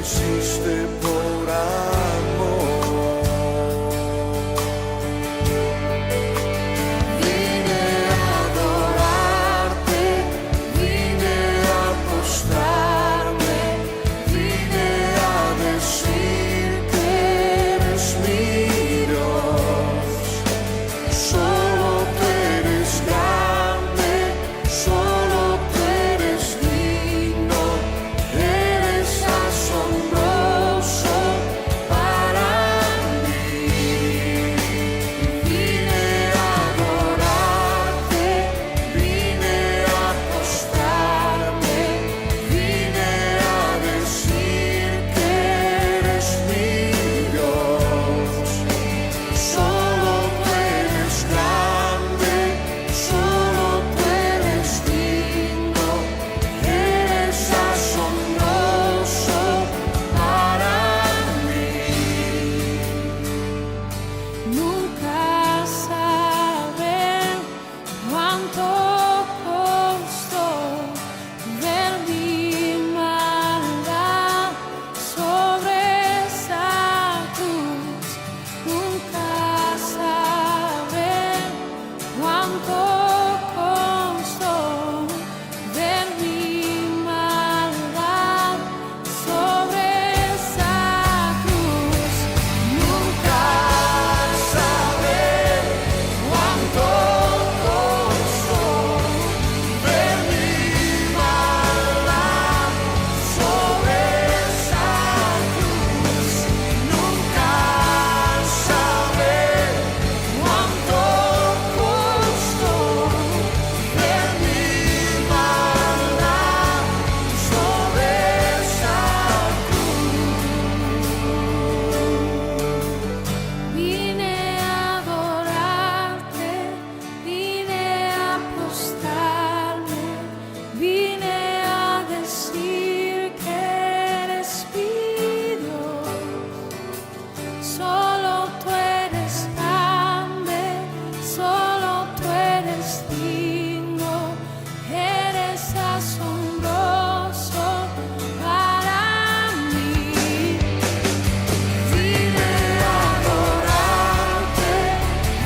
hiciste por amor. Vine a adorarte, vine a postrarme, vine a decir que eres mi Dios. Solo tú eres grande, solo tú eres digno, eres asombroso para mí. Vine a adorarte, vine a postrarme, vine a decir que eres mi Dios. Solo tú eres grande, solo tú eres digno, eres asombroso para mí. Nunca sabré cuánto costó ver mi maldad sobre esa cruz. Nunca sabré cuánto costó ver mi maldad sobre esa cruz. Nunca sabré cuánto costó ver mi maldad sobre esa cruz. Nunca sabré cuánto costó ver mi maldad sobre esa cruz. Vine a adorarte, vine a postrarme, vine a decir que eres mi Dios. Solo tú eres grande, solo tú eres digno, eres asombroso para mí. Vine a adorarte,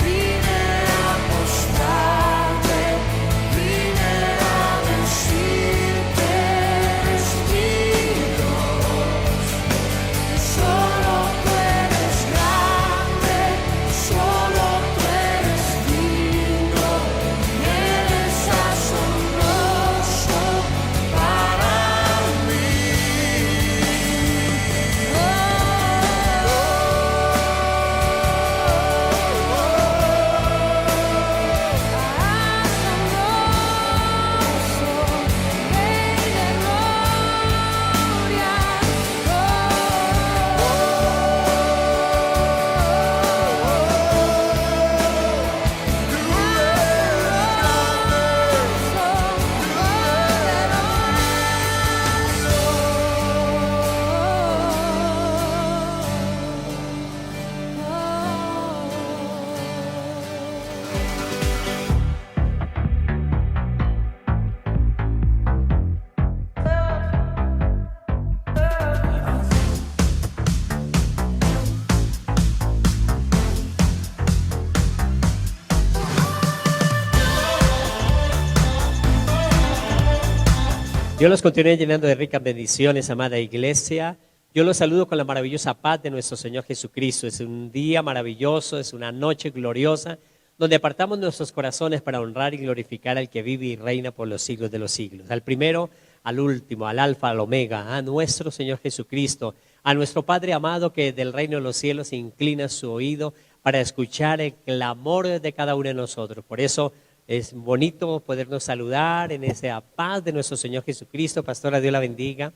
vine a postrarme, vine a decir que eres mi Dios. Solo tú eres grande, solo tú eres digno, eres asombroso para mí. Dios los continúe llenando de ricas bendiciones, amada iglesia. Yo los saludo con la maravillosa paz de nuestro Señor Jesucristo. Es un día maravilloso, es una noche gloriosa, donde apartamos nuestros corazones para honrar y glorificar al que vive y reina por los siglos de los siglos. Al primero, al último, al alfa, al omega, a nuestro Señor Jesucristo, a nuestro Padre amado que del reino de los cielos inclina su oído para escuchar el clamor de cada uno de nosotros. Por eso es bonito podernos saludar en esa paz de nuestro Señor Jesucristo. Pastora, Dios la bendiga.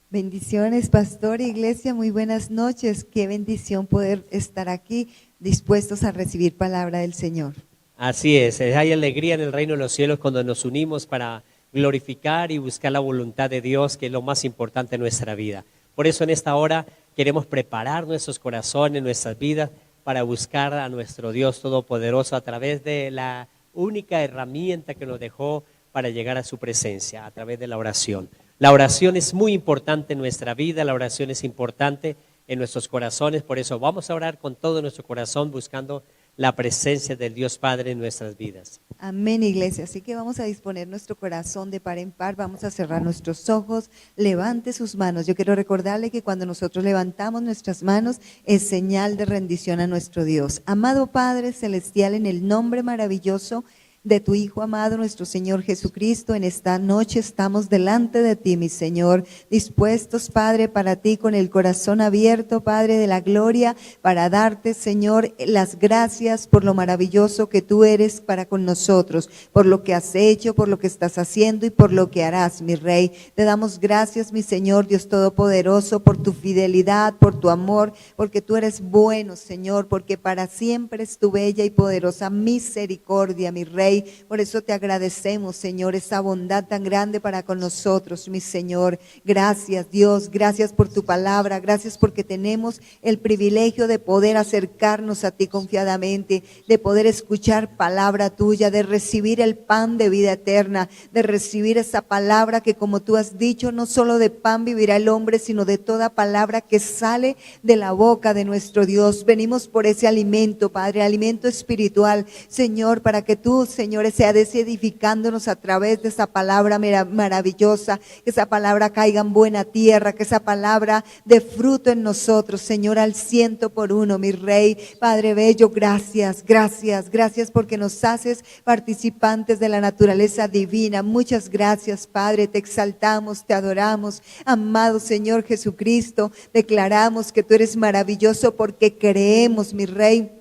Bendiciones, pastor, iglesia, muy buenas noches. Qué bendición poder estar aquí dispuestos a recibir palabra del Señor. Así es, hay alegría en el reino de los cielos cuando nos unimos para glorificar y buscar la voluntad de Dios, que es lo más importante en nuestra vida. Por eso en esta hora queremos preparar nuestros corazones, nuestras vidas, para buscar a nuestro Dios Todopoderoso a través de la única herramienta que nos dejó para llegar a su presencia, a través de la oración. La oración es muy importante en nuestra vida, la oración es importante en nuestros corazones, por eso vamos a orar con todo nuestro corazón buscando la presencia del Dios Padre en nuestras vidas. Amén, iglesia. Así que vamos a disponer nuestro corazón de par en par, vamos a cerrar nuestros ojos, levante sus manos. Yo quiero recordarle que cuando nosotros levantamos nuestras manos es señal de rendición a nuestro Dios. Amado Padre Celestial, en el nombre maravilloso de tu Hijo amado, nuestro Señor Jesucristo, en esta noche estamos delante de ti, mi Señor, dispuestos, Padre, para ti, con el corazón abierto, Padre de la gloria, para darte, Señor, las gracias por lo maravilloso que tú eres para con nosotros, por lo que has hecho, por lo que estás haciendo y por lo que harás, mi Rey. Te damos gracias, mi Señor, Dios Todopoderoso, por tu fidelidad, por tu amor, porque tú eres bueno, Señor, porque para siempre es tu bella y poderosa misericordia, mi Rey. Por eso te agradecemos, Señor, esa bondad tan grande para con nosotros, mi Señor. Gracias, Dios, gracias por tu palabra, gracias porque tenemos el privilegio de poder acercarnos a ti confiadamente, de poder escuchar palabra tuya, de recibir el pan de vida eterna, de recibir esa palabra que, como tú has dicho, no solo de pan vivirá el hombre, sino de toda palabra que sale de la boca de nuestro Dios. Venimos por ese alimento, Padre, alimento espiritual, Señor, para que tú, Señor, sea edificándonos a través de esa palabra maravillosa, que esa palabra caiga en buena tierra, que esa palabra dé fruto en nosotros, Señor, al 100%, mi Rey. Padre bello, gracias, gracias, gracias porque nos haces participantes de la naturaleza divina. Muchas gracias, Padre, te exaltamos, te adoramos, amado Señor Jesucristo, declaramos que tú eres maravilloso porque creemos, mi Rey,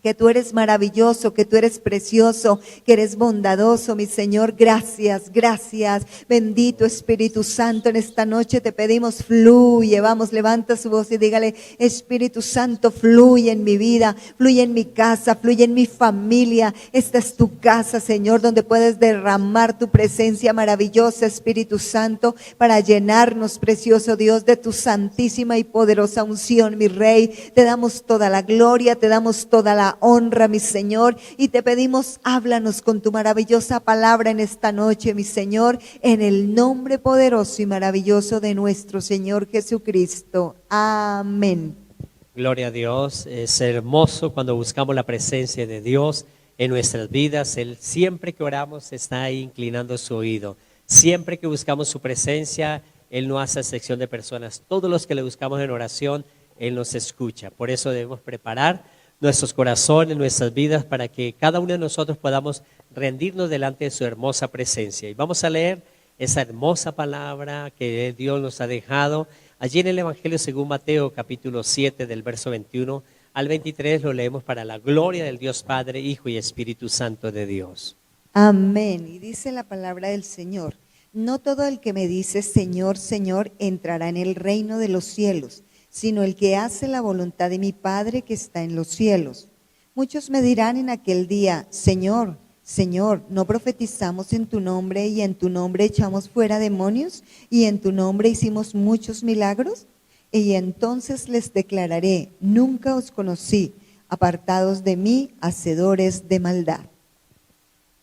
que tú eres maravilloso, que tú eres precioso, que eres bondadoso, mi Señor. Gracias, gracias. Bendito Espíritu Santo, en esta noche te pedimos, fluye. Vamos, levanta su voz y dígale, Espíritu Santo, fluye en mi vida, fluye en mi casa, fluye en mi familia. Esta es tu casa, Señor, donde puedes derramar tu presencia maravillosa, Espíritu Santo, para llenarnos, precioso Dios, de tu santísima y poderosa unción, mi Rey. Te damos toda la gloria, te damos toda la honra, mi Señor, y te pedimos, háblanos con tu maravillosa palabra en esta noche, mi Señor, en el nombre poderoso y maravilloso de nuestro Señor Jesucristo. Amén. Gloria a Dios, es hermoso cuando buscamos la presencia de Dios en nuestras vidas. Él siempre que oramos está ahí inclinando su oído. Siempre que buscamos su presencia, Él no hace excepción de personas. Todos los que le buscamos en oración, Él nos escucha. Por eso debemos preparar nuestros corazones, nuestras vidas, para que cada uno de nosotros podamos rendirnos delante de su hermosa presencia. Y vamos a leer esa hermosa palabra que Dios nos ha dejado. Allí en el Evangelio según Mateo, capítulo 7, del verso 21 al 23, lo leemos para la gloria del Dios Padre, Hijo y Espíritu Santo de Dios. Amén. Y dice la palabra del Señor, no todo el que me dice Señor, Señor, entrará en el reino de los cielos, sino el que hace la voluntad de mi Padre que está en los cielos. Muchos me dirán en aquel día, Señor, Señor, ¿no profetizamos en tu nombre y en tu nombre echamos fuera demonios y en tu nombre hicimos muchos milagros? Y entonces les declararé, nunca os conocí, apartados de mí, hacedores de maldad.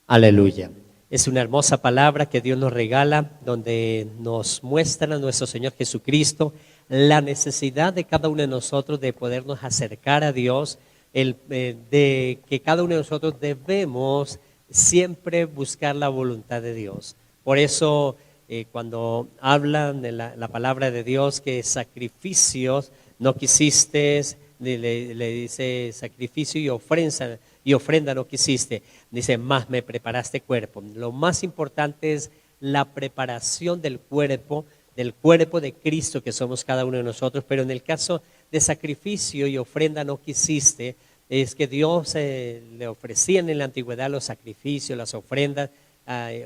Aleluya. Es una hermosa palabra que Dios nos regala, donde nos muestra a nuestro Señor Jesucristo la necesidad de cada uno de nosotros de podernos acercar a Dios, de que cada uno de nosotros debemos siempre buscar la voluntad de Dios. Por eso cuando hablan de la palabra de Dios, que sacrificios no quisiste, le dice sacrificio y ofrenda no quisiste, dice más me preparaste cuerpo. Lo más importante es la preparación del cuerpo de Cristo que somos cada uno de nosotros, pero en el caso de sacrificio y ofrenda no quisiste, es que Dios le ofrecían en la antigüedad los sacrificios, las ofrendas,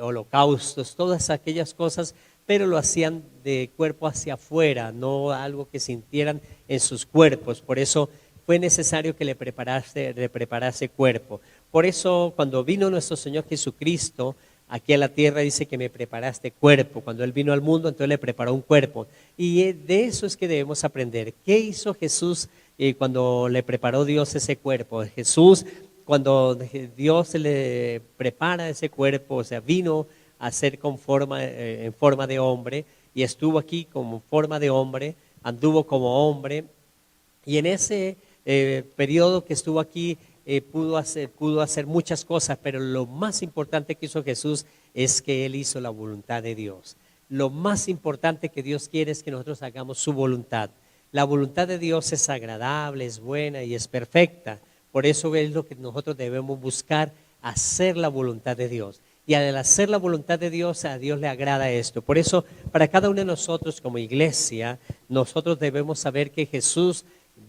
holocaustos, todas aquellas cosas, pero lo hacían de cuerpo hacia afuera, no algo que sintieran en sus cuerpos. Por eso fue necesario que le preparase cuerpo. Por eso cuando vino nuestro Señor Jesucristo aquí a la tierra, dice que me preparaste cuerpo. Cuando Él vino al mundo, entonces le preparó un cuerpo. Y de eso es que debemos aprender. ¿Qué hizo Jesús cuando le preparó Dios ese cuerpo? Jesús, cuando Dios le prepara ese cuerpo, o sea, vino a ser en forma de hombre, y estuvo aquí como forma de hombre, anduvo como hombre, y en ese periodo que estuvo aquí pudo hacer muchas cosas, pero lo más importante que hizo Jesús es que Él hizo la voluntad de Dios. Lo más importante que Dios quiere es que nosotros hagamos su voluntad. La voluntad de Dios es agradable, es buena y es perfecta. Por eso es lo que nosotros debemos buscar, hacer la voluntad de Dios. Y al hacer la voluntad de Dios, a Dios le agrada esto. Por eso, para cada uno de nosotros como iglesia, nosotros debemos saber que Jesús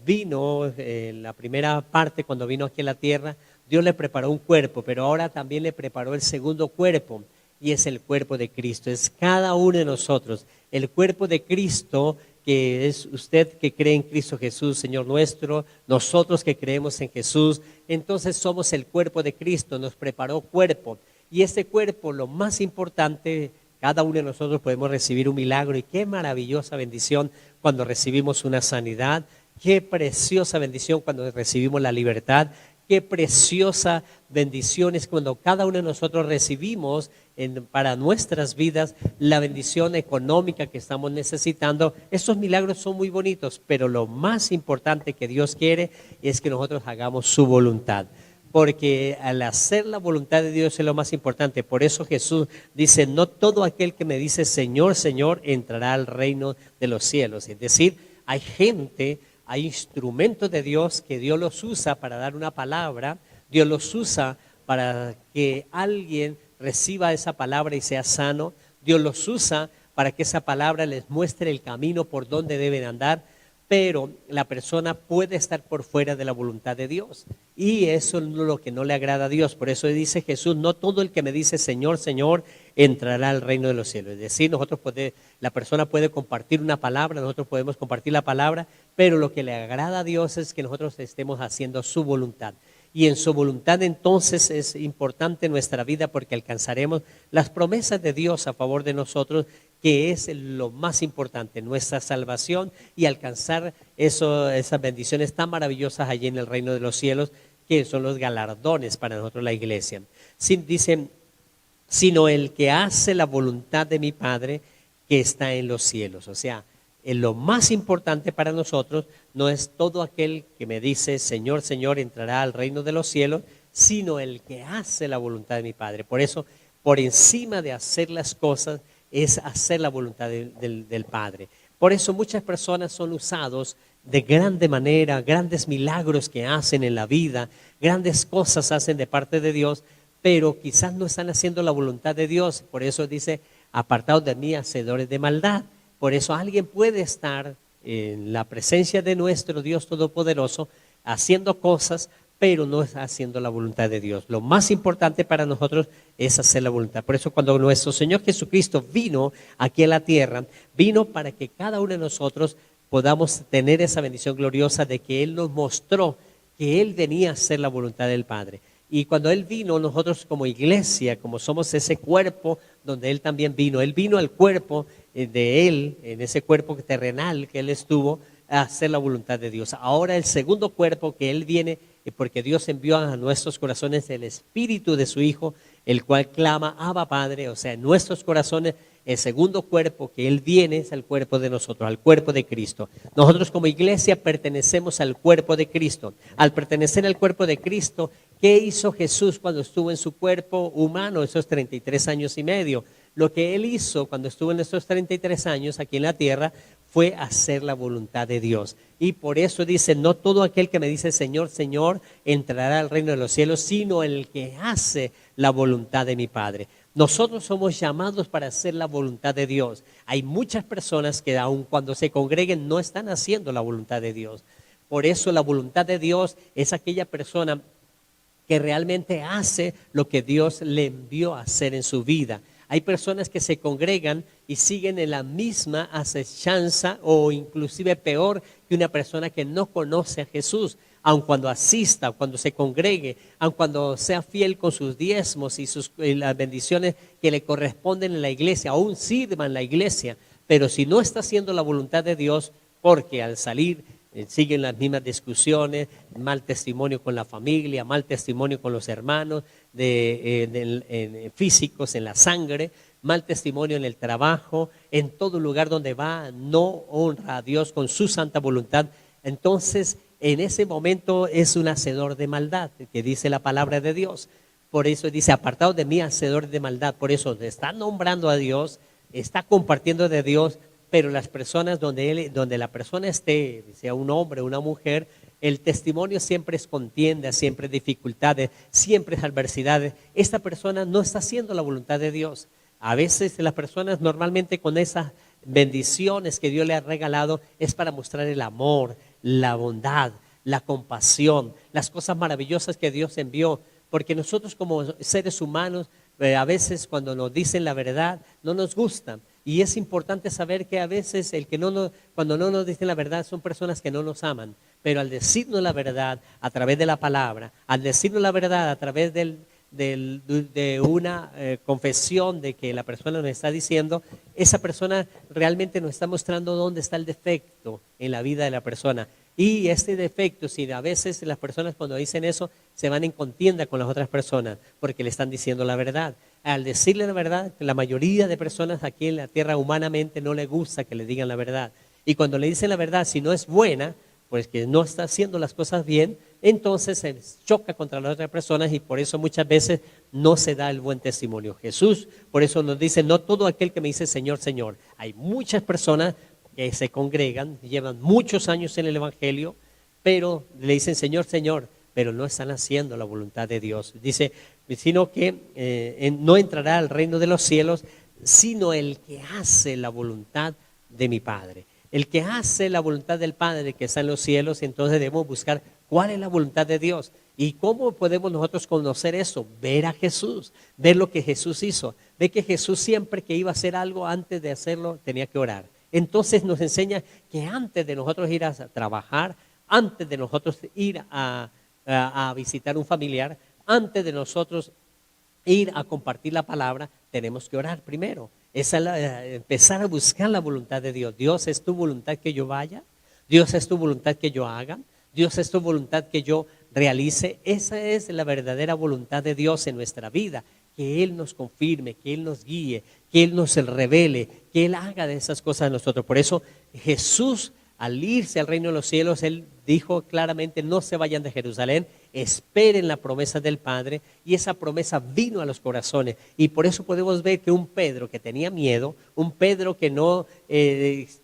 vino en la primera parte, cuando vino aquí a la tierra, Dios le preparó un cuerpo, pero ahora también le preparó el segundo cuerpo, y es el cuerpo de Cristo. Es cada uno de nosotros, el cuerpo de Cristo, que es usted que cree en Cristo Jesús, Señor nuestro, nosotros que creemos en Jesús, entonces somos el cuerpo de Cristo, nos preparó cuerpo. Y este cuerpo, lo más importante, cada uno de nosotros podemos recibir un milagro, y qué maravillosa bendición cuando recibimos una sanidad, qué preciosa bendición cuando recibimos la libertad, qué preciosa bendición es cuando cada uno de nosotros recibimos para nuestras vidas la bendición económica que estamos necesitando. Estos milagros son muy bonitos, pero lo más importante que Dios quiere es que nosotros hagamos su voluntad. Porque al hacer la voluntad de Dios es lo más importante. Por eso Jesús dice, no todo aquel que me dice Señor, Señor, entrará al reino de los cielos. Es decir, hay gente, hay instrumentos de Dios que Dios los usa para dar una palabra, Dios los usa para que alguien reciba esa palabra y sea sano, Dios los usa para que esa palabra les muestre el camino por donde deben andar, pero la persona puede estar por fuera de la voluntad de Dios, y eso es lo que no le agrada a Dios. Por eso dice Jesús, no todo el que me dice Señor, Señor, entrará al reino de los cielos. Es decir, la persona puede compartir una palabra, nosotros podemos compartir la palabra, pero lo que le agrada a Dios es que nosotros estemos haciendo su voluntad. Y en su voluntad entonces es importante nuestra vida, porque alcanzaremos las promesas de Dios a favor de nosotros, que es lo más importante, nuestra salvación, y alcanzar esas bendiciones tan maravillosas allí en el reino de los cielos, que son los galardones para nosotros la iglesia. Dicen, sino el que hace la voluntad de mi Padre que está en los cielos. O sea, lo más importante para nosotros no es todo aquel que me dice Señor, Señor, entrará al reino de los cielos, sino el que hace la voluntad de mi Padre. Por eso, por encima de hacer las cosas, es hacer la voluntad del Padre. Por eso muchas personas son usados de grande manera, grandes milagros que hacen en la vida, grandes cosas hacen de parte de Dios, pero quizás no están haciendo la voluntad de Dios. Por eso dice, apartados de mí, hacedores de maldad. Por eso alguien puede estar en la presencia de nuestro Dios Todopoderoso haciendo cosas, pero no está haciendo la voluntad de Dios. Lo más importante para nosotros es hacer la voluntad. Por eso cuando nuestro Señor Jesucristo vino aquí a la tierra, vino para que cada uno de nosotros podamos tener esa bendición gloriosa de que Él nos mostró que Él venía a hacer la voluntad del Padre. Y cuando Él vino, nosotros como iglesia, como somos ese cuerpo donde Él también vino, Él vino al cuerpo de Él, en ese cuerpo terrenal que Él estuvo, a hacer la voluntad de Dios. Ahora el segundo cuerpo que Él viene, porque Dios envió a nuestros corazones el Espíritu de su Hijo, el cual clama, Abba Padre. O sea, en nuestros corazones el segundo cuerpo que Él viene es el cuerpo de nosotros, al cuerpo de Cristo. Nosotros como iglesia pertenecemos al cuerpo de Cristo. Al pertenecer al cuerpo de Cristo, ¿qué hizo Jesús cuando estuvo en su cuerpo humano esos 33 años y medio? Lo que Él hizo cuando estuvo en esos 33 años aquí en la tierra fue hacer la voluntad de Dios. Y por eso dice, no todo aquel que me dice Señor, Señor, entrará al reino de los cielos, sino el que hace la voluntad de mi Padre. Nosotros somos llamados para hacer la voluntad de Dios. Hay muchas personas que aun cuando se congreguen no están haciendo la voluntad de Dios. Por eso la voluntad de Dios es aquella persona que realmente hace lo que Dios le envió a hacer en su vida. Hay personas que se congregan y siguen en la misma acechanza o inclusive peor que una persona que no conoce a Jesús. Aun cuando asista, cuando se congregue, aun cuando sea fiel con sus diezmos y las bendiciones que le corresponden en la iglesia, aún sirva en la iglesia, pero si no está haciendo la voluntad de Dios, porque al salir siguen las mismas discusiones, mal testimonio con la familia, mal testimonio con los hermanos, físicos en la sangre, mal testimonio en el trabajo, en todo lugar donde va, no honra a Dios con su santa voluntad, entonces en ese momento es un hacedor de maldad, que dice la palabra de Dios. Por eso dice, apartado de mí, hacedor de maldad. Por eso está nombrando a Dios, está compartiendo de Dios, pero las personas donde la persona esté, sea un hombre o una mujer, el testimonio siempre es contienda, siempre es dificultades, siempre es adversidades. Esta persona no está haciendo la voluntad de Dios. A veces las personas normalmente con esas bendiciones que Dios le ha regalado es para mostrar el amor, la bondad, la compasión, las cosas maravillosas que Dios envió. Porque nosotros como seres humanos, a veces cuando nos dicen la verdad, no nos gusta. Y es importante saber que a veces cuando no nos dicen la verdad son personas que no nos aman. Pero al decirnos la verdad a través de la palabra, al decirnos la verdad a través de una confesión de que la persona nos está diciendo, esa persona realmente nos está mostrando dónde está el defecto en la vida de la persona. Y este defecto, si a veces las personas cuando dicen eso se van en contienda con las otras personas porque le están diciendo la verdad. Al decirle la verdad, la mayoría de personas aquí en la tierra humanamente no le gusta que le digan la verdad. Y cuando le dicen la verdad, si no es buena, pues que no está haciendo las cosas bien, entonces se choca contra las otras personas y por eso muchas veces no se da el buen testimonio. Jesús, por eso nos dice, no todo aquel que me dice Señor, Señor. Hay muchas personas que se congregan, llevan muchos años en el Evangelio, pero le dicen Señor, Señor, pero no están haciendo la voluntad de Dios. Dice, sino que no entrará al reino de los cielos, sino el que hace la voluntad de mi Padre. El que hace la voluntad del Padre que está en los cielos, entonces debemos buscar cuál es la voluntad de Dios. ¿Y cómo podemos nosotros conocer eso? Ver a Jesús, ver lo que Jesús hizo. Ver que Jesús siempre que iba a hacer algo, antes de hacerlo, tenía que orar. Entonces nos enseña que antes de nosotros ir a trabajar, antes de nosotros ir a visitar un familiar, antes de nosotros ir a compartir la palabra, tenemos que orar primero. Empezar a buscar la voluntad de Dios. Dios, ¿es tu voluntad que yo vaya? Dios, ¿es tu voluntad que yo haga? Dios, ¿es tu voluntad que yo realice? Esa es la verdadera voluntad de Dios en nuestra vida. Que Él nos confirme, que Él nos guíe, que Él nos revele, que Él haga de esas cosas a nosotros. Por eso Jesús, al irse al reino de los cielos, Él dijo claramente, no se vayan de Jerusalén, esperen la promesa del Padre, y esa promesa vino a los corazones. Y por eso podemos ver que un Pedro que tenía miedo, un Pedro que no,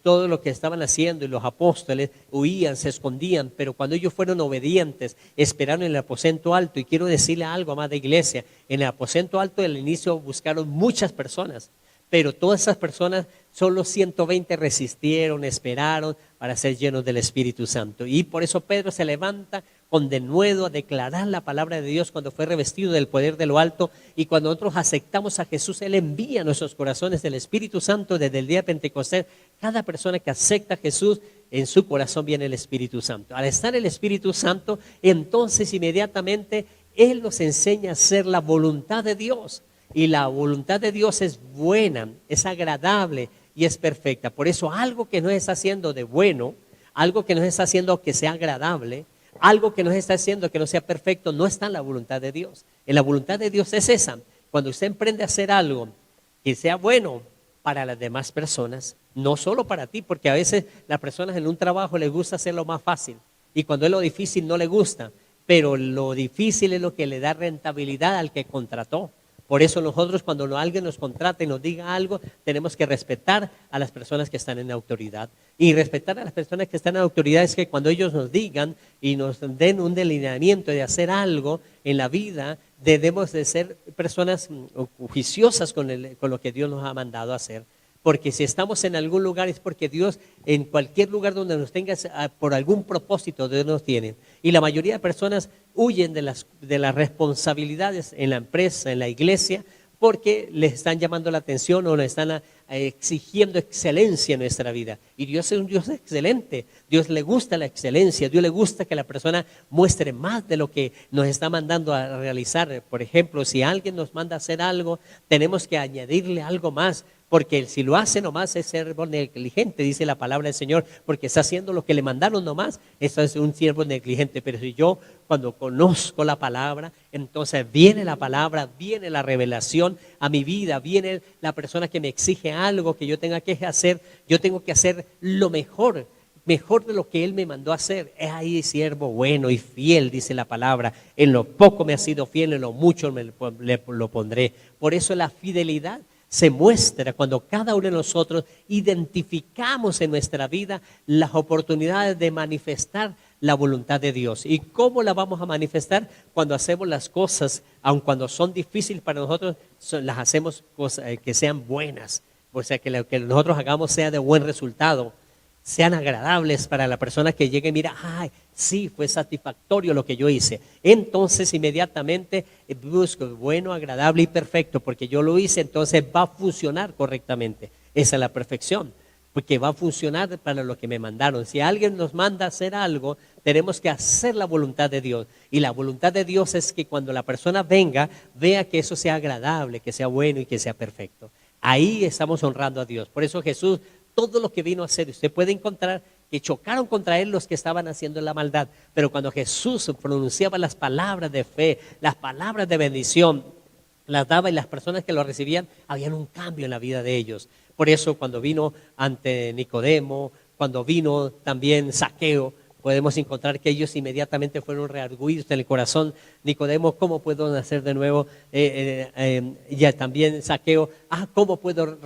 todo lo que estaban haciendo y los apóstoles huían, se escondían, pero cuando ellos fueron obedientes, esperaron en el aposento alto. Y quiero decirle algo, amada iglesia, en el aposento alto al inicio buscaron muchas personas, pero todas esas personas, solo 120 resistieron, esperaron para ser llenos del Espíritu Santo. Y por eso Pedro se levanta con denuedo a declarar la palabra de Dios cuando fue revestido del poder de lo alto. Y cuando nosotros aceptamos a Jesús, Él envía a nuestros corazones del Espíritu Santo desde el día de Pentecostés. Cada persona que acepta a Jesús, en su corazón viene el Espíritu Santo. Al estar el Espíritu Santo, entonces inmediatamente Él nos enseña a hacer la voluntad de Dios. Y la voluntad de Dios es buena, es agradable y es perfecta. Por eso algo que nos está haciendo de bueno, algo que nos está haciendo que sea agradable, algo que nos está haciendo que no sea perfecto, no está en la voluntad de Dios. En la voluntad de Dios es esa. Cuando usted emprende a hacer algo que sea bueno para las demás personas, no solo para ti, porque a veces las personas en un trabajo les gusta hacerlo más fácil y cuando es lo difícil no les gusta, pero lo difícil es lo que le da rentabilidad al que contrató. Por eso nosotros cuando alguien nos contrata y nos diga algo, tenemos que respetar a las personas que están en autoridad. Y respetar a las personas que están en autoridad es que cuando ellos nos digan y nos den un delineamiento de hacer algo en la vida, debemos de ser personas juiciosas con lo que Dios nos ha mandado a hacer. Porque si estamos en algún lugar es porque Dios, en cualquier lugar donde nos tenga, por algún propósito Dios nos tiene. Y la mayoría de personas huyen de las responsabilidades en la empresa, en la iglesia, porque les están llamando la atención o les están exigiendo excelencia en nuestra vida. Y Dios es un Dios excelente. Dios le gusta la excelencia. Dios le gusta que la persona muestre más de lo que nos está mandando a realizar. Por ejemplo, si alguien nos manda a hacer algo, tenemos que añadirle algo más. Porque si lo hace nomás es siervo negligente, dice la palabra del Señor, porque está haciendo lo que le mandaron nomás, eso es un siervo negligente. Pero si yo cuando conozco la palabra, entonces viene la palabra, viene la revelación a mi vida, viene la persona que me exige algo que yo tenga que hacer, yo tengo que hacer lo mejor de lo que Él me mandó a hacer. Es ahí siervo bueno y fiel, dice la palabra. En lo poco me ha sido fiel, en lo mucho lo pondré. Por eso la fidelidad se muestra cuando cada uno de nosotros identificamos en nuestra vida las oportunidades de manifestar la voluntad de Dios. ¿Y cómo la vamos a manifestar? Cuando hacemos las cosas, aun cuando son difíciles para nosotros, las hacemos que sean buenas. O sea, que lo que nosotros hagamos sea de buen resultado, sean agradables para la persona que llegue y mira, ay, sí, fue satisfactorio lo que yo hice. Entonces inmediatamente busco bueno, agradable y perfecto, porque yo lo hice, entonces va a funcionar correctamente. Esa es la perfección, porque va a funcionar para lo que me mandaron. Si alguien nos manda a hacer algo, tenemos que hacer la voluntad de Dios. Y la voluntad de Dios es que cuando la persona venga, vea que eso sea agradable, que sea bueno y que sea perfecto. Ahí estamos honrando a Dios. Por eso Jesús, todo lo que vino a hacer, usted puede encontrar que chocaron contra él los que estaban haciendo la maldad, pero cuando Jesús pronunciaba las palabras de fe, las palabras de bendición, las daba y las personas que lo recibían, habían un cambio en la vida de ellos. Por eso cuando vino ante Nicodemo, cuando vino también Zaqueo, podemos encontrar que ellos inmediatamente fueron reargüidos en el corazón. Nicodemo, ¿cómo puedo nacer de nuevo? Ya también Zaqueo, ¿cómo puedo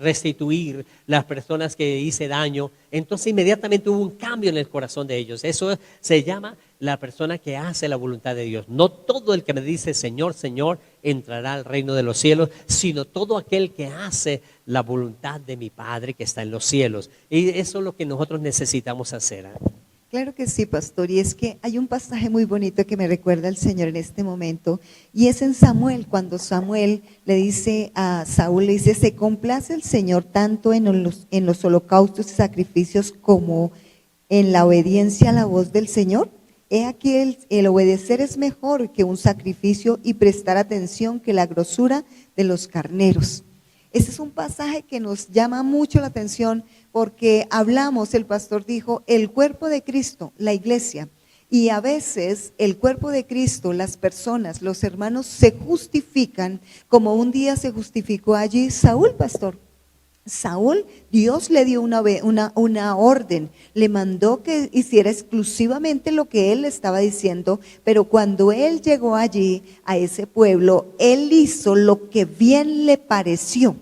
restituir las personas que hice daño? Entonces inmediatamente hubo un cambio en el corazón de ellos. Eso se llama la persona que hace la voluntad de Dios. No todo el que me dice Señor, Señor, entrará al reino de los cielos, sino todo aquel que hace la voluntad de mi Padre que está en los cielos. Y eso es lo que nosotros necesitamos hacer. Claro que sí, pastor, y es que hay un pasaje muy bonito que me recuerda el Señor en este momento, y es en Samuel, cuando Samuel le dice a Saúl, le dice, se complace el Señor tanto en los holocaustos y sacrificios como en la obediencia a la voz del Señor. He aquí el obedecer es mejor que un sacrificio y prestar atención que la grosura de los carneros. Ese es un pasaje que nos llama mucho la atención porque hablamos, el pastor dijo, el cuerpo de Cristo, la iglesia. Y a veces el cuerpo de Cristo, las personas, los hermanos se justifican como un día se justificó allí Saúl, pastor. Saúl, Dios le dio una orden, le mandó que hiciera exclusivamente lo que él estaba diciendo, pero cuando él llegó allí a ese pueblo, él hizo lo que bien le pareció.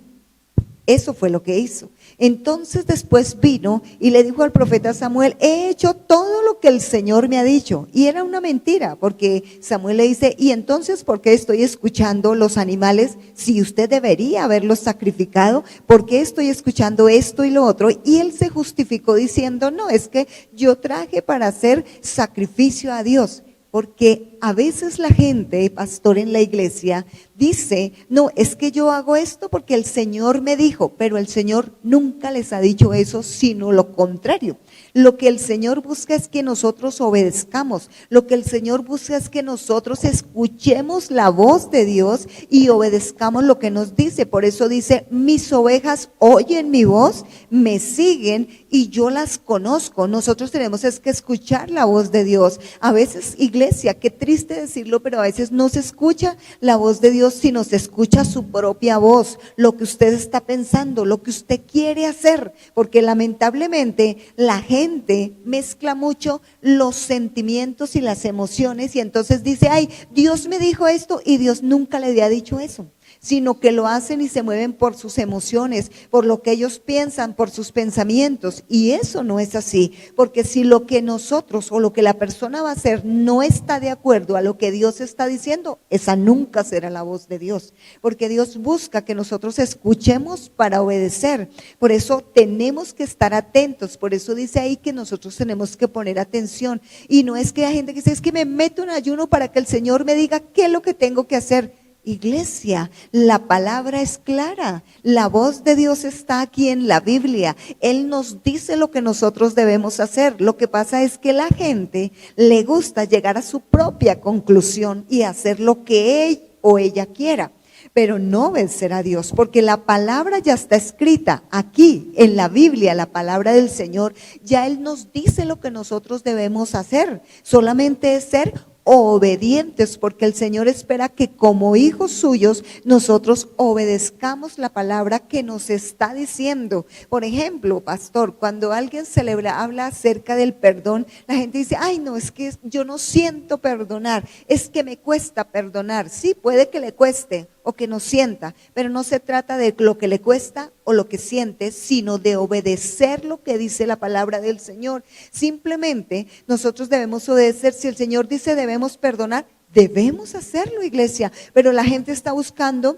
Eso fue lo que hizo. Entonces después vino y le dijo al profeta Samuel, he hecho todo lo que el Señor me ha dicho. Y era una mentira, porque Samuel le dice, y entonces, ¿por qué estoy escuchando los animales si usted debería haberlos sacrificado? ¿Por qué estoy escuchando esto y lo otro? Y él se justificó diciendo, no, es que yo traje para hacer sacrificio a Dios. Porque a veces la gente, pastor, en la iglesia dice, no, es que yo hago esto porque el Señor me dijo, pero el Señor nunca les ha dicho eso, sino lo contrario. Lo que el Señor busca es que nosotros obedezcamos, lo que el Señor busca es que nosotros escuchemos la voz de Dios y obedezcamos lo que nos dice. Por eso dice, mis ovejas oyen mi voz, me siguen y yo las conozco. Nosotros tenemos es que escuchar la voz de Dios. A veces, iglesia, qué triste decirlo, pero a veces no se escucha la voz de Dios, sino se escucha su propia voz, lo que usted está pensando, lo que usted quiere hacer, porque lamentablemente la gente mezcla mucho los sentimientos y las emociones y entonces dice, ay, Dios me dijo esto y Dios nunca le había dicho eso, sino que lo hacen y se mueven por sus emociones, por lo que ellos piensan, por sus pensamientos, y eso no es así, porque si lo que nosotros o lo que la persona va a hacer no está de acuerdo a lo que Dios está diciendo, esa nunca será la voz de Dios, porque Dios busca que nosotros escuchemos para obedecer. Por eso tenemos que estar atentos, por eso dice ahí que nosotros tenemos que poner atención, y no es que hay gente que dice, es que me meto en ayuno para que el Señor me diga qué es lo que tengo que hacer. Iglesia, la palabra es clara, la voz de Dios está aquí en la Biblia, Él nos dice lo que nosotros debemos hacer. Lo que pasa es que la gente le gusta llegar a su propia conclusión y hacer lo que él o ella quiera. pero no obedecer a Dios, porque la palabra ya está escrita aquí en la Biblia, la palabra del Señor, ya Él nos dice lo que nosotros debemos hacer, solamente es ser obedientes, porque el Señor espera que como hijos suyos nosotros obedezcamos la palabra que nos está diciendo. Por ejemplo, pastor, cuando alguien habla acerca del perdón, la gente dice, ay no, es que yo no siento perdonar, es que me cuesta perdonar. Sí, puede que le cueste o que no sienta, pero no se trata de lo que le cuesta o lo que siente, sino de obedecer lo que dice la palabra del Señor. Simplemente nosotros debemos obedecer. Si el Señor dice debemos perdonar, debemos hacerlo, iglesia, pero la gente está buscando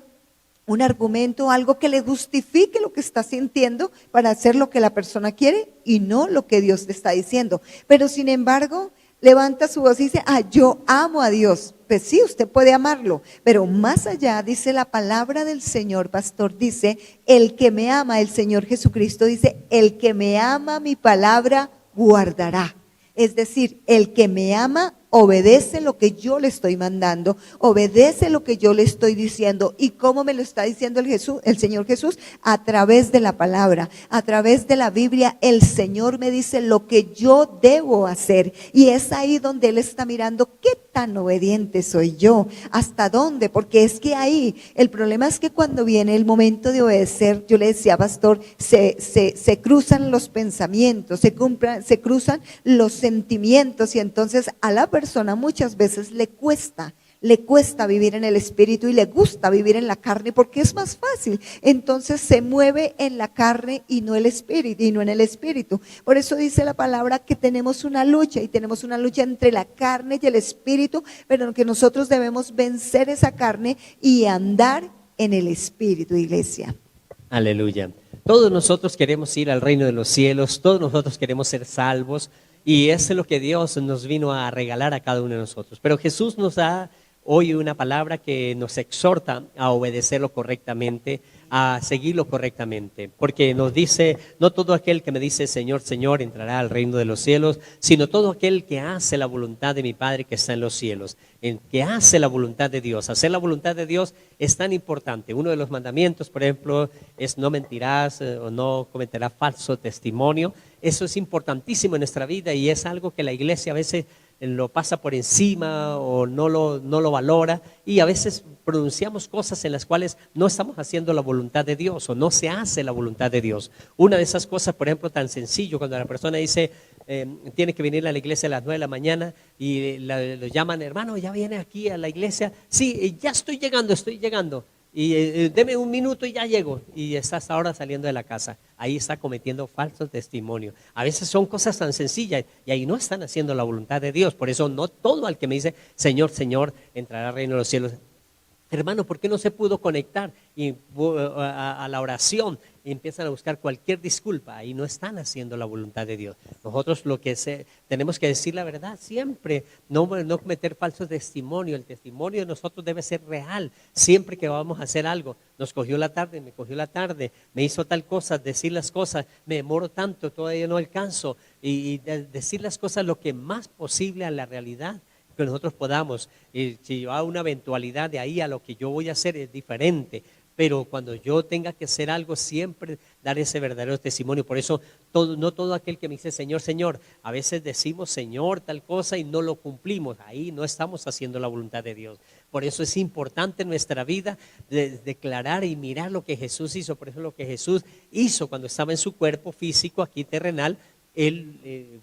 un argumento, algo que le justifique lo que está sintiendo para hacer lo que la persona quiere y no lo que Dios le está diciendo. Pero sin embargo, levanta su voz y dice, yo amo a Dios. Pues sí, usted puede amarlo, pero más allá dice la palabra del Señor, pastor, dice, el que me ama, el Señor Jesucristo dice, el que me ama mi palabra guardará. Es decir, el que me ama obedece lo que yo le estoy mandando, obedece lo que yo le estoy diciendo. ¿Y cómo me lo está diciendo el Señor Jesús? A través de la palabra, a través de la Biblia, el Señor me dice lo que yo debo hacer. Y es ahí donde Él está mirando qué tan obediente soy yo, hasta dónde, porque es que ahí, el problema es que cuando viene el momento de obedecer, yo le decía, pastor, se cruzan los pensamientos, se cruzan los sentimientos, y entonces a la persona muchas veces le cuesta vivir en el espíritu y le gusta vivir en la carne porque es más fácil. Entonces se mueve en la carne y no en el espíritu. Por eso dice la palabra que tenemos una lucha, y tenemos una lucha entre la carne y el espíritu, pero que nosotros debemos vencer esa carne y andar en el espíritu, iglesia. Aleluya. Todos nosotros queremos ir al reino de los cielos, todos nosotros queremos ser salvos, y eso es lo que Dios nos vino a regalar a cada uno de nosotros. Pero Jesús nos da hoy una palabra que nos exhorta a obedecerlo correctamente, a seguirlo correctamente, porque nos dice, no todo aquel que me dice Señor, Señor entrará al reino de los cielos, sino todo aquel que hace la voluntad de mi Padre que está en los cielos, el que hace la voluntad de Dios. Hacer la voluntad de Dios es tan importante. Uno de los mandamientos, por ejemplo, es no mentirás o no cometerás falso testimonio. Eso es importantísimo en nuestra vida y es algo que la iglesia a veces lo pasa por encima o no lo valora, y a veces pronunciamos cosas en las cuales no estamos haciendo la voluntad de Dios o no se hace la voluntad de Dios. Una de esas cosas, por ejemplo, tan sencillo, cuando la persona dice tiene que venir a la iglesia a las 9 de la mañana y lo llaman, hermano, ¿ya viene aquí a la iglesia? Sí, ya estoy llegando. Y deme un minuto y ya llego, y está hasta ahora saliendo de la casa. Ahí está cometiendo falso testimonio. A veces son cosas tan sencillas y ahí no están haciendo la voluntad de Dios. Por eso no todo al que me dice Señor, Señor entrará al reino de los cielos. Hermano, ¿por qué no se pudo conectar a la oración? Y empiezan a buscar cualquier disculpa. Ahí no están haciendo la voluntad de Dios. Nosotros tenemos que decir la verdad siempre, no cometer falso testimonio. El testimonio de nosotros debe ser real. Siempre que vamos a hacer algo, me cogió la tarde, me hizo tal cosa, decir las cosas, me demoro tanto, todavía no alcanzo. Y decir las cosas lo que más posible a la realidad que nosotros podamos. Si hay una eventualidad de ahí a lo que yo voy a hacer es diferente. Pero cuando yo tenga que hacer algo, siempre dar ese verdadero testimonio. Por eso no todo aquel que me dice Señor, Señor, a veces decimos Señor tal cosa y no lo cumplimos. Ahí no estamos haciendo la voluntad de Dios. Por eso es importante en nuestra vida declarar y mirar lo que Jesús hizo. Por ejemplo, lo que Jesús hizo cuando estaba en su cuerpo físico aquí terrenal. Él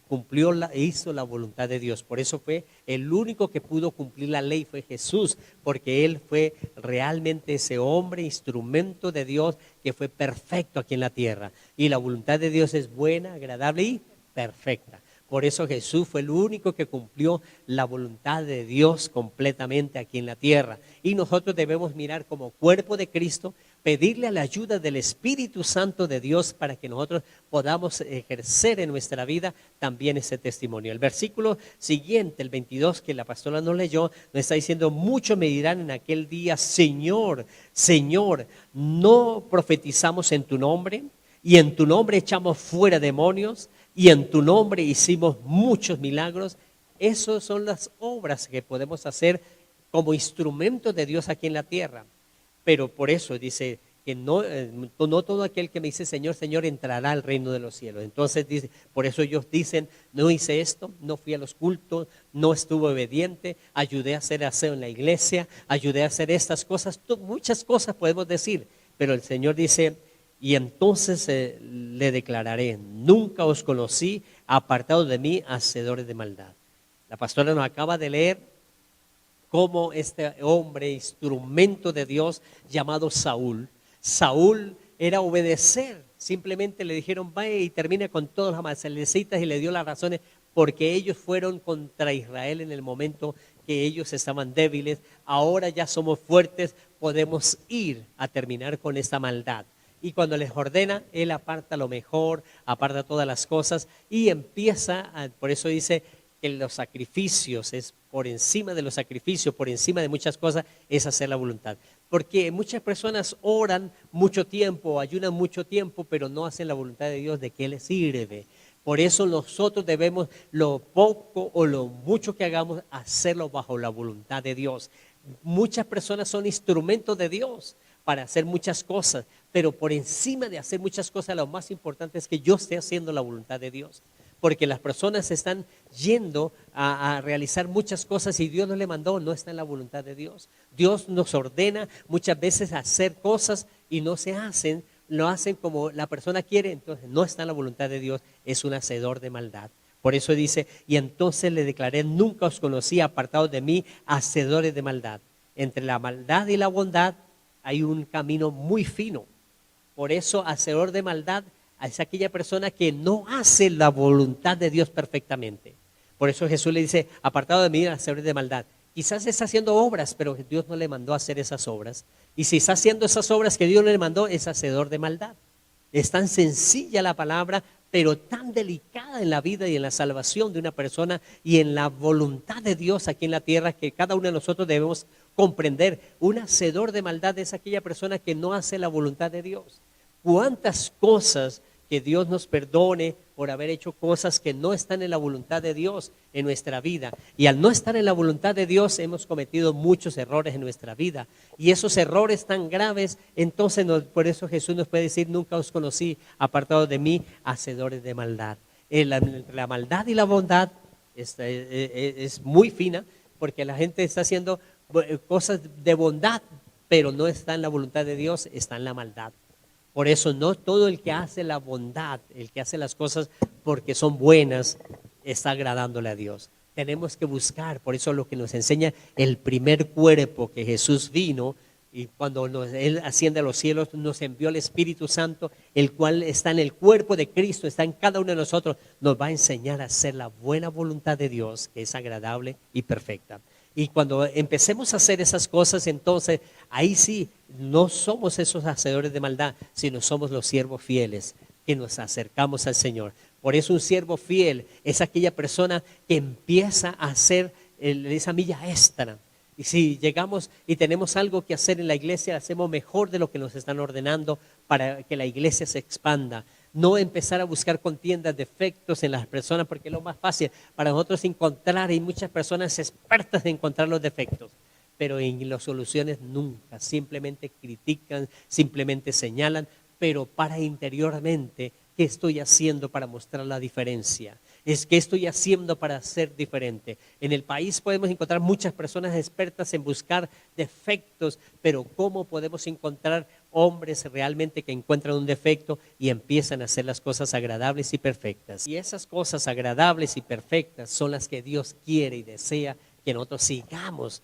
hizo la voluntad de Dios. Por eso fue el único que pudo cumplir la ley, fue Jesús, porque Él fue realmente ese hombre, instrumento de Dios que fue perfecto aquí en la tierra. Y la voluntad de Dios es buena, agradable y perfecta. Por eso Jesús fue el único que cumplió la voluntad de Dios completamente aquí en la tierra. Y nosotros debemos mirar como cuerpo de Cristo, pedirle a la ayuda del Espíritu Santo de Dios para que nosotros podamos ejercer en nuestra vida también ese testimonio. El versículo siguiente, el 22, que la pastora nos leyó, nos está diciendo, muchos me dirán en aquel día, Señor, Señor, ¿no profetizamos en tu nombre? Y en tu nombre echamos fuera demonios, y en tu nombre hicimos muchos milagros. Esas son las obras que podemos hacer como instrumentos de Dios aquí en la tierra. pero por eso dice que no todo aquel que me dice Señor, Señor entrará al reino de los cielos. Entonces dice, por eso ellos dicen, no hice esto, no fui a los cultos, no estuve obediente, ayudé a hacer aseo en la iglesia, ayudé a hacer estas cosas, muchas cosas podemos decir, pero el Señor dice, y entonces le declararé, nunca os conocí, apartados de mí, hacedores de maldad. La pastora nos acaba de leer cómo este hombre, instrumento de Dios llamado Saúl era obedecer. Simplemente le dijeron, vaya y termina con todos los amalecitas, y le dio las razones porque ellos fueron contra Israel en el momento que ellos estaban débiles. Ahora ya somos fuertes, podemos ir a terminar con esta maldad. Y cuando les ordena, él aparta lo mejor, aparta todas las cosas y empieza, por eso dice que los sacrificios es por encima de los sacrificios, por encima de muchas cosas, es hacer la voluntad. Porque muchas personas oran mucho tiempo, ayunan mucho tiempo, pero no hacen la voluntad de Dios. ¿De qué les sirve? Por eso nosotros debemos, lo poco o lo mucho que hagamos, hacerlo bajo la voluntad de Dios. Muchas personas son instrumentos de Dios para hacer muchas cosas, pero por encima de hacer muchas cosas, lo más importante es que yo esté haciendo la voluntad de Dios. Porque las personas están yendo a realizar muchas cosas y Dios no le mandó, no está en la voluntad de Dios. Dios nos ordena muchas veces hacer cosas y no se hacen, lo hacen como la persona quiere, entonces no está en la voluntad de Dios, es un hacedor de maldad. Por eso dice, y entonces le declaré, nunca os conocí, apartados de mí, hacedores de maldad. Entre la maldad y la bondad hay un camino muy fino. Por eso, hacedor de maldad es aquella persona que no hace la voluntad de Dios perfectamente. Por eso Jesús le dice, apartado de mí, hacedores de maldad. Quizás está haciendo obras, pero Dios no le mandó a hacer esas obras. Y si está haciendo esas obras que Dios no le mandó, es hacedor de maldad. Es tan sencilla la palabra, pero tan delicada en la vida y en la salvación de una persona y en la voluntad de Dios aquí en la tierra, que cada uno de nosotros debemos comprender. Un hacedor de maldad es aquella persona que no hace la voluntad de Dios. ¿Cuántas cosas que Dios nos perdone por haber hecho cosas que no están en la voluntad de Dios en nuestra vida? Y al no estar en la voluntad de Dios hemos cometido muchos errores en nuestra vida. Y esos errores tan graves, entonces por eso Jesús nos puede decir, nunca os conocí, apartados de mí, hacedores de maldad. La maldad y la bondad es muy fina, porque la gente está haciendo cosas de bondad, pero no está en la voluntad de Dios, está en la maldad. Por eso no todo el que hace la bondad, el que hace las cosas porque son buenas, está agradándole a Dios. Tenemos que buscar, por eso lo que nos enseña el primer cuerpo que Jesús vino, y cuando Él asciende a los cielos, nos envió el Espíritu Santo, el cual está en el cuerpo de Cristo, está en cada uno de nosotros, nos va a enseñar a hacer la buena voluntad de Dios, que es agradable y perfecta. Y cuando empecemos a hacer esas cosas, entonces ahí sí, no somos esos hacedores de maldad, sino somos los siervos fieles que nos acercamos al Señor. Por eso un siervo fiel es aquella persona que empieza a hacer esa milla extra. Y si llegamos y tenemos algo que hacer en la iglesia, hacemos mejor de lo que nos están ordenando para que la iglesia se expanda. No empezar a buscar contiendas, defectos en las personas, porque es lo más fácil para nosotros encontrar. Hay muchas personas expertas en encontrar los defectos, pero en las soluciones nunca. Simplemente critican, simplemente señalan, pero para interiormente, ¿qué estoy haciendo para mostrar la diferencia? ¿Qué estoy haciendo para ser diferente? En el país podemos encontrar muchas personas expertas en buscar defectos, pero ¿cómo podemos encontrar hombres realmente que encuentran un defecto y empiezan a hacer las cosas agradables y perfectas? Y esas cosas agradables y perfectas son las que Dios quiere y desea que nosotros sigamos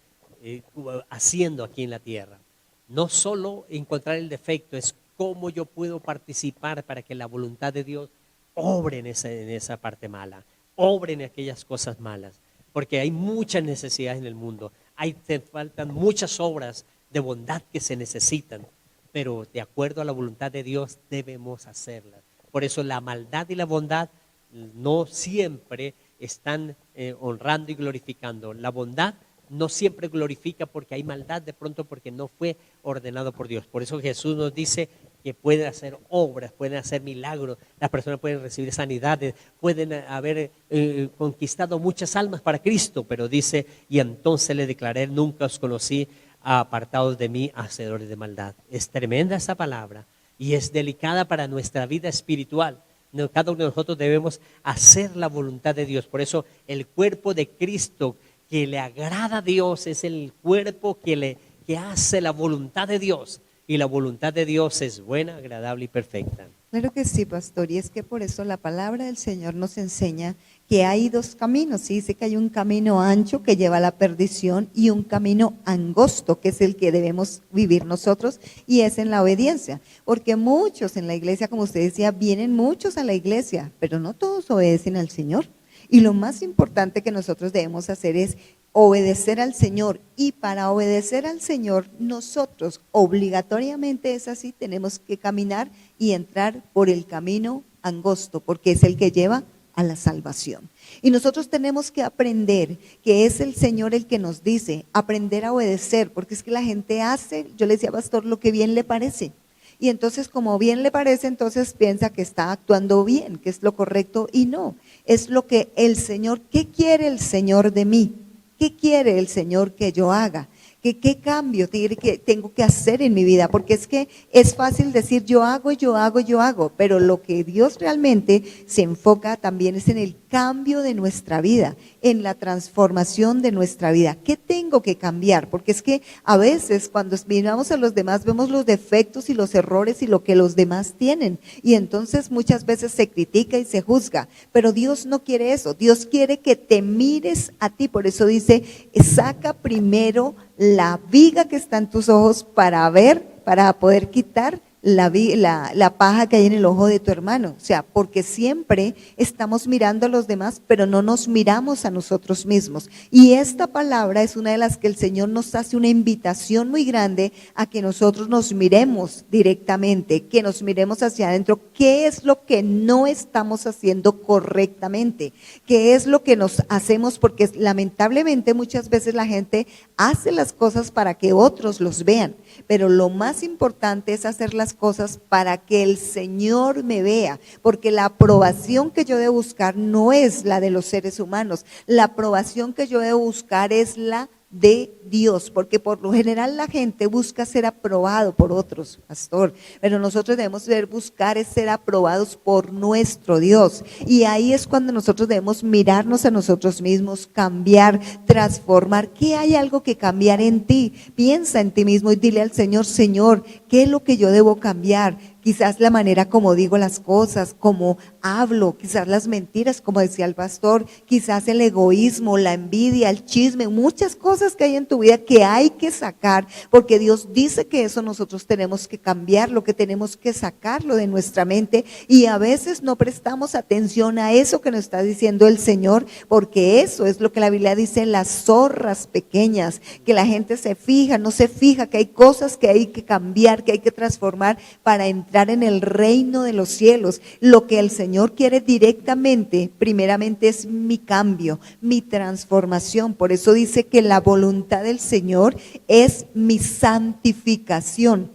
haciendo aquí en la tierra. No solo encontrar el defecto, es cómo yo puedo participar para que la voluntad de Dios obre en esa parte mala, obre en aquellas cosas malas, porque hay muchas necesidades en el mundo, te faltan muchas obras de bondad que se necesitan, pero de acuerdo a la voluntad de Dios debemos hacerlas. Por eso la maldad y la bondad no siempre están honrando y glorificando. La bondad no siempre glorifica porque hay maldad de pronto porque no fue ordenado por Dios. Por eso Jesús nos dice que pueden hacer obras, pueden hacer milagros, las personas pueden recibir sanidades, pueden haber conquistado muchas almas para Cristo, pero dice, y entonces le declaré, nunca os conocí, apartados de mí, hacedores de maldad. Es tremenda esa palabra y es delicada para nuestra vida espiritual. Cada uno de nosotros debemos hacer la voluntad de Dios. Por eso el cuerpo de Cristo que le agrada a Dios es el cuerpo que hace la voluntad de Dios. Y la voluntad de Dios es buena, agradable y perfecta. Claro que sí, pastor, y es que por eso la palabra del Señor nos enseña que hay dos caminos. Sí, dice que hay un camino ancho que lleva a la perdición y un camino angosto que es el que debemos vivir nosotros, y es en la obediencia. Porque muchos en la iglesia, como usted decía, vienen muchos a la iglesia, pero no todos obedecen al Señor. Y lo más importante que nosotros debemos hacer es obedecer al Señor, y para obedecer al Señor nosotros obligatoriamente es así, tenemos que caminar y entrar por el camino angosto, porque es el que lleva a la salvación. Y nosotros tenemos que aprender que es el Señor el que nos dice, aprender a obedecer, porque es que la gente hace, yo le decía, pastor, lo que bien le parece. Y entonces, como bien le parece, entonces piensa que está actuando bien, que es lo correcto, y no, es lo que el Señor, ¿qué quiere el Señor de mí? ¿Qué quiere el Señor que yo haga? ¿Qué cambio tengo que hacer en mi vida? Porque es que es fácil decir yo hago, pero lo que Dios realmente se enfoca también es en el cambio de nuestra vida, en la transformación de nuestra vida. ¿Qué tengo que cambiar? Porque es que a veces cuando miramos a los demás vemos los defectos y los errores y lo que los demás tienen, y entonces muchas veces se critica y se juzga, pero Dios no quiere eso. Dios quiere que te mires a ti. Por eso dice, saca primero la viga que está en tus ojos para poder quitar la paja que hay en el ojo de tu hermano. O sea, porque siempre estamos mirando a los demás, pero no nos miramos a nosotros mismos. Y esta palabra es una de las que el Señor nos hace una invitación muy grande a que nosotros nos miremos directamente, que nos miremos hacia adentro. ¿Qué es lo que no estamos haciendo correctamente? ¿Qué es lo que nos hacemos? Porque lamentablemente muchas veces la gente hace las cosas para que otros los vean, pero lo más importante es hacer las cosas para que el Señor me vea, porque la aprobación que yo debo buscar no es la de los seres humanos, la aprobación que yo debo buscar es la de Dios, porque por lo general la gente busca ser aprobado por otros, pastor, pero nosotros debemos buscar es ser aprobados por nuestro Dios, y ahí es cuando nosotros debemos mirarnos a nosotros mismos, cambiar, transformar. ¿Qué hay algo que cambiar en ti? Piensa en ti mismo y dile al Señor, Señor, ¿qué es lo que yo debo cambiar? Quizás la manera como digo las cosas, como hablo, quizás las mentiras, como decía el pastor, quizás el egoísmo, la envidia, el chisme, muchas cosas que hay en tu vida que hay que sacar, porque Dios dice que eso nosotros tenemos que cambiarlo, que tenemos que sacarlo de nuestra mente, y a veces no prestamos atención a eso que nos está diciendo el Señor, porque eso es lo que la Biblia dice, las zorras pequeñas, que la gente se fija, no se fija, que hay cosas que hay que cambiar, que hay que transformar para entrar en el reino de los cielos. Lo que el Señor quiere directamente, primeramente, es mi cambio, mi transformación. Por eso dice que la voluntad del Señor es mi santificación,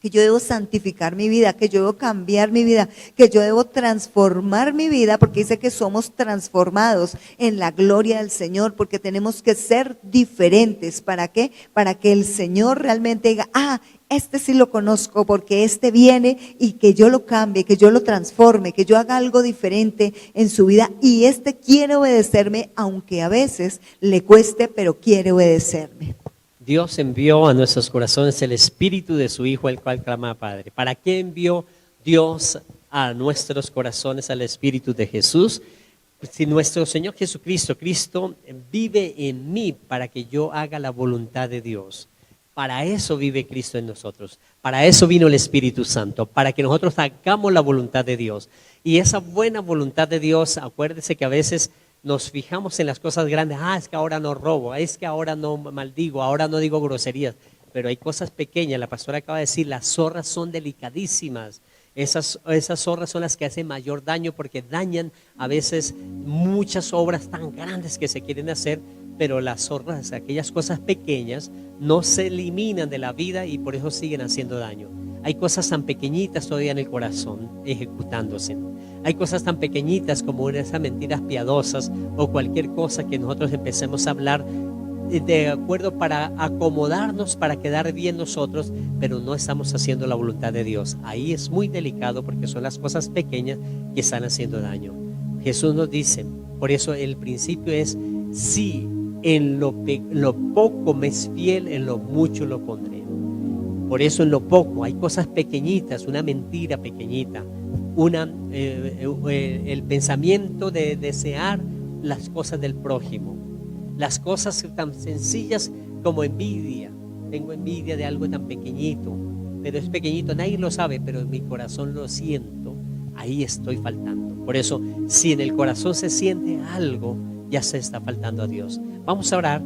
que yo debo santificar mi vida, que yo debo cambiar mi vida, que yo debo transformar mi vida, porque dice que somos transformados en la gloria del Señor, porque tenemos que ser diferentes. ¿Para qué? Para que el Señor realmente diga, este sí lo conozco, porque este viene, y que yo lo cambie, que yo lo transforme, que yo haga algo diferente en su vida, y este quiere obedecerme, aunque a veces le cueste, pero quiere obedecerme. Dios envió a nuestros corazones el Espíritu de su Hijo, el cual clama Padre. ¿Para qué envió Dios a nuestros corazones al Espíritu de Jesús? Si nuestro Señor Jesucristo, Cristo vive en mí para que yo haga la voluntad de Dios. Para eso vive Cristo en nosotros. Para eso vino el Espíritu Santo, para que nosotros hagamos la voluntad de Dios. Y esa buena voluntad de Dios, acuérdese que a veces nos fijamos en las cosas grandes. Es que ahora no robo, es que ahora no maldigo, ahora no digo groserías. Pero hay cosas pequeñas. La pastora acaba de decir, las zorras son delicadísimas. Esas zorras son las que hacen mayor daño, porque dañan a veces muchas obras tan grandes que se quieren hacer, pero las zorras, aquellas cosas pequeñas, no se eliminan de la vida y por eso siguen haciendo daño. Hay cosas tan pequeñitas todavía en el corazón ejecutándose. Hay cosas tan pequeñitas como esas mentiras piadosas o cualquier cosa que nosotros empecemos a hablar de acuerdo para acomodarnos, para quedar bien nosotros, pero no estamos haciendo la voluntad de Dios. Ahí es muy delicado porque son las cosas pequeñas que están haciendo daño. Jesús nos dice, por eso el principio es, si en lo poco me es fiel, en lo mucho lo pondré. Por eso en lo poco hay cosas pequeñitas, una mentira pequeñita, el pensamiento de desear las cosas del prójimo, las cosas tan sencillas como envidia. Tengo envidia de algo tan pequeñito, pero es pequeñito, nadie lo sabe, pero en mi corazón lo siento, ahí estoy faltando. Por eso, si en el corazón se siente algo, ya se está faltando a Dios. Vamos a orar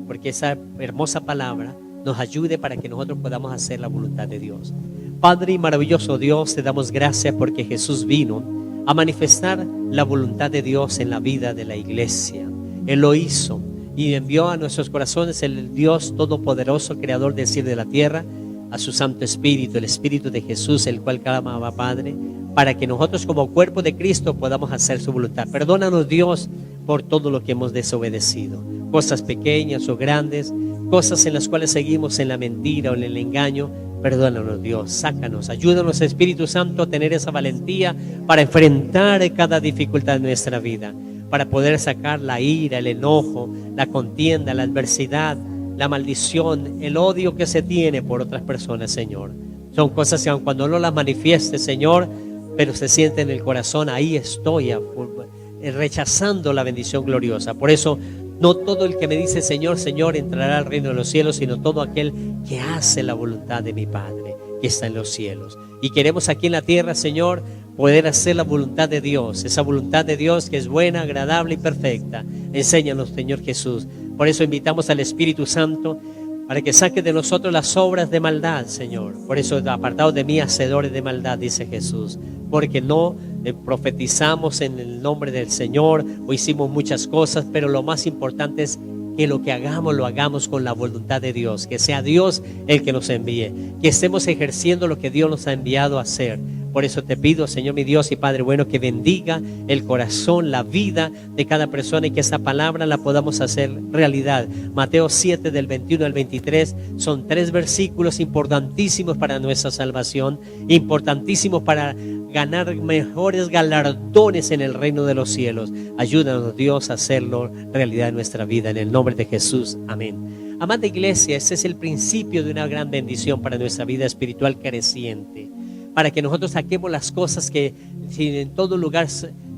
porque esa hermosa palabra nos ayude para que nosotros podamos hacer la voluntad de Dios. Padre y maravilloso Dios, te damos gracias porque Jesús vino a manifestar la voluntad de Dios en la vida de la iglesia. Él lo hizo y envió a nuestros corazones el Dios todopoderoso, creador del cielo y de la tierra, a su Santo Espíritu, el Espíritu de Jesús, el cual clamaba Padre, para que nosotros como cuerpo de Cristo podamos hacer su voluntad. Perdónanos, Dios, por todo lo que hemos desobedecido, cosas pequeñas o grandes, cosas en las cuales seguimos en la mentira o en el engaño. Perdónanos, Dios, sácanos, ayúdanos, Espíritu Santo, a tener esa valentía para enfrentar cada dificultad de nuestra vida, para poder sacar la ira, el enojo, la contienda, la adversidad, la maldición, el odio que se tiene por otras personas, Señor. Son cosas que aun cuando no las manifieste, Señor, pero se siente en el corazón, ahí estoy rechazando la bendición gloriosa. Por eso, no todo el que me dice Señor, Señor entrará al reino de los cielos, sino todo aquel que hace la voluntad de mi Padre que está en los cielos. Y queremos aquí en la tierra, Señor, poder hacer la voluntad de Dios, esa voluntad de Dios que es buena, agradable y perfecta. Enséñanos, Señor Jesús. Por eso invitamos al Espíritu Santo para que saque de nosotros las obras de maldad, Señor. Por eso, apartados de mí, hacedores de maldad, dice Jesús. Porque no profetizamos en el nombre del Señor o hicimos muchas cosas, pero lo más importante es que lo que hagamos, lo hagamos con la voluntad de Dios. Que sea Dios el que nos envíe. Que estemos ejerciendo lo que Dios nos ha enviado a hacer. Por eso te pido, Señor mi Dios y Padre bueno, que bendiga el corazón, la vida de cada persona y que esa palabra la podamos hacer realidad. Mateo 7 del 21 al 23 son 3 versículos importantísimos para nuestra salvación, importantísimos para ganar mejores galardones en el reino de los cielos. Ayúdanos, Dios, a hacerlo realidad en nuestra vida. En el nombre de Jesús. Amén. Amada iglesia, este es el principio de una gran bendición para nuestra vida espiritual creciente. Para que nosotros saquemos las cosas que si en todo lugar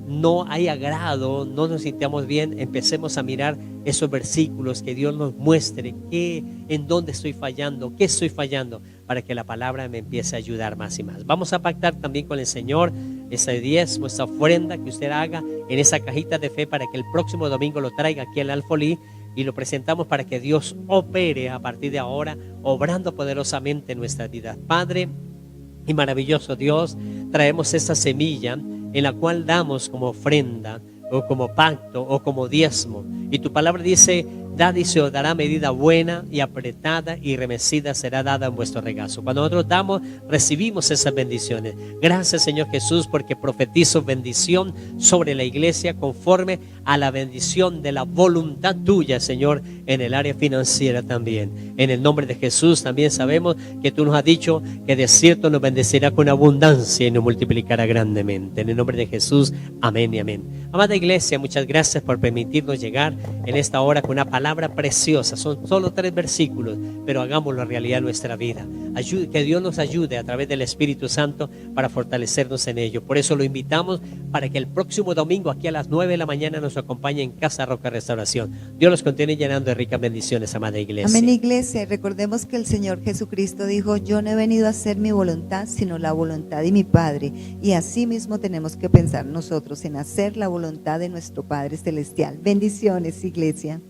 no hay agrado, no nos sintamos bien, empecemos a mirar esos versículos, que Dios nos muestre en dónde estoy fallando, qué estoy fallando, para que la palabra me empiece a ayudar más y más. Vamos a pactar también con el Señor ese diezmo, esa ofrenda que usted haga en esa cajita de fe para que el próximo domingo lo traiga aquí al Alfolí y lo presentamos para que Dios opere a partir de ahora, obrando poderosamente en nuestras vidas. Padre y maravilloso Dios, traemos esta semilla en la cual damos como ofrenda o como pacto o como diezmo. Y tu palabra dice, dad y se os dará medida buena y apretada y remecida será dada en vuestro regazo. Cuando nosotros damos, recibimos esas bendiciones. Gracias, Señor Jesús, porque profetizo bendición sobre la iglesia conforme a la bendición de la voluntad tuya, Señor, en el área financiera también. En el nombre de Jesús también sabemos que tú nos has dicho que de cierto nos bendecirá con abundancia y nos multiplicará grandemente. En el nombre de Jesús, amén y amén. Amada iglesia, muchas gracias por permitirnos llegar en esta hora con una palabra preciosa. Son solo 3 versículos, pero hagámoslo realidad en nuestra vida. Que Dios nos ayude a través del Espíritu Santo para fortalecernos en ello. Por eso lo invitamos para que el próximo domingo aquí a las 9 de la mañana nos acompañe en Casa Roca Restauración. Dios los continúe llenando de ricas bendiciones, amada iglesia. Amén, iglesia. Recordemos que el Señor Jesucristo dijo, yo no he venido a hacer mi voluntad, sino la voluntad de mi Padre. Y así mismo tenemos que pensar nosotros en hacer la voluntad de nuestro Padre Celestial. Bendiciones, iglesia.